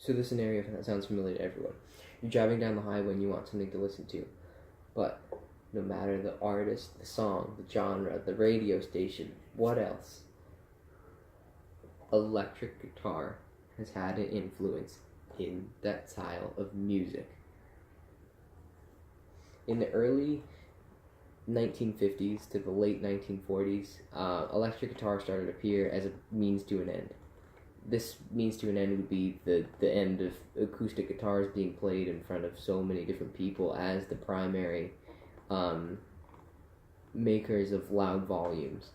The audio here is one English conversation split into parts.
So the scenario sounds familiar to everyone. You're driving down the highway and you want something to listen to, but no matter the artist, the song, the genre, the radio station, what else? Electric guitar has had an influence in that style of music. In the early 1950s to the late 1940s, electric guitar started to appear as a means to an end. This means to an end would be the end of acoustic guitars being played in front of so many different people as the primary makers of loud volumes.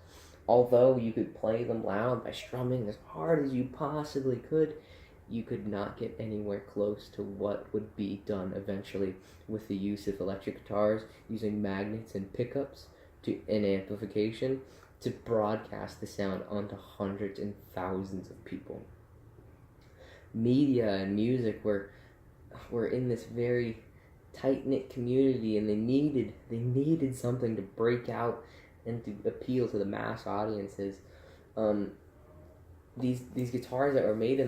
Although you could play them loud by strumming as hard as you possibly could, you could not get anywhere close to what would be done eventually with the use of electric guitars using magnets and pickups and amplification to broadcast the sound onto hundreds and thousands of people. Media and music were in this very tight-knit community, and they needed something to break out and to appeal to the mass audiences. These guitars that were made in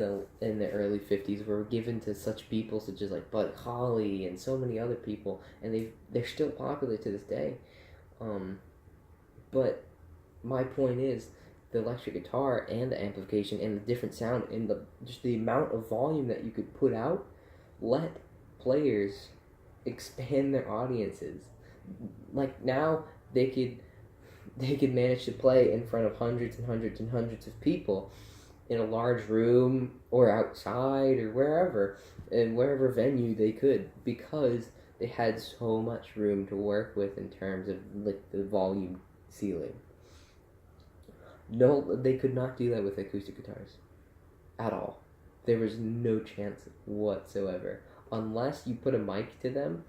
the early 50s were given to such people such as like Bud Holly and so many other people, and they're still popular to this day. But my point is, the electric guitar and the amplification and the different sound and just the amount of volume that you could put out let players expand their audiences. Like now they could manage to play in front of hundreds and hundreds and hundreds of people in a large room or outside or wherever venue they could, because they had so much room to work with in terms of like the volume ceiling. No, they could not do that with acoustic guitars at all. There was no chance whatsoever. Unless you put a mic to them,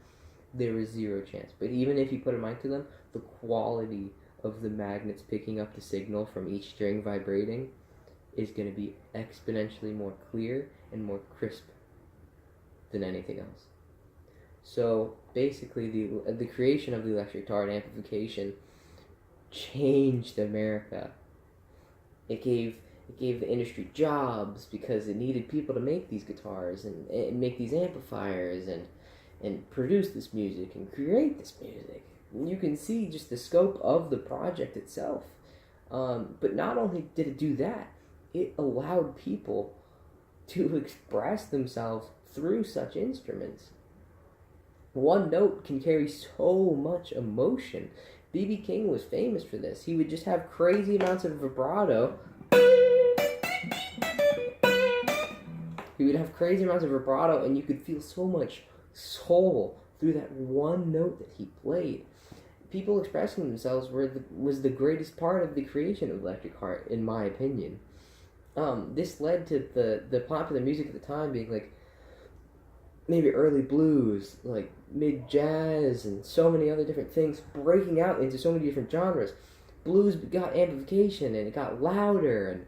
there was zero chance. But even if you put a mic to them, the quality of the magnets picking up the signal from each string vibrating is going to be exponentially more clear and more crisp than anything else. So basically, the creation of the electric guitar and amplification changed America. It gave the industry jobs because it needed people to make these guitars and make these amplifiers and produce this music and create this music. And you can see just the scope of the project itself. But not only did it do that, it allowed people to express themselves through such instruments. One note can carry so much emotion. B.B. King was famous for this. He would just have crazy amounts of vibrato. And you could feel so much soul through that one note that he played. People expressing themselves was the greatest part of the creation of electric guitar, in my opinion. This led to the popular music at the time being like maybe early blues, like mid jazz, and so many other different things breaking out into so many different genres. Blues got amplification and it got louder,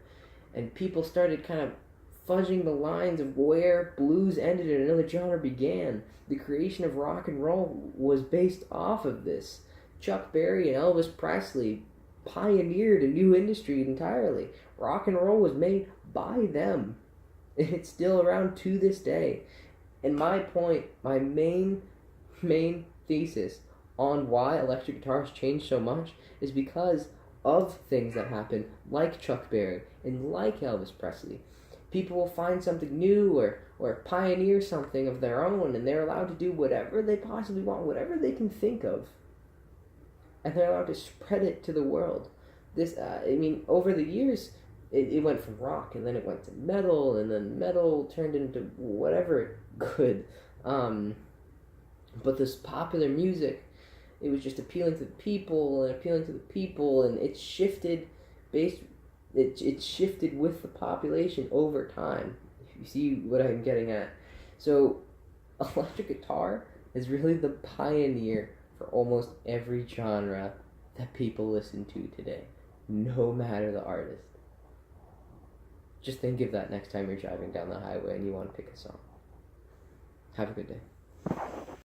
and people started kind of fudging the lines of where blues ended and another genre began. The creation of rock and roll was based off of this. Chuck Berry and Elvis Presley pioneered a new industry entirely. Rock and roll was made by them. It's still around to this day. And my point, my main thesis on why electric guitars changed so much is because of things that happen like Chuck Berry and like Elvis Presley. People will find something new or pioneer something of their own, and they're allowed to do whatever they possibly want, whatever they can think of. And they're allowed to spread it to the world. Over the years, it went from rock, and then it went to metal, and then metal turned into whatever it could. But this popular music, it was just appealing to the people, and it shifted it shifted with the population over time. You see what I'm getting at? So, electric guitar is really the pioneer for almost every genre that people listen to today, no matter the artist. Just think of that next time you're driving down the highway and you want to pick a song. Have a good day.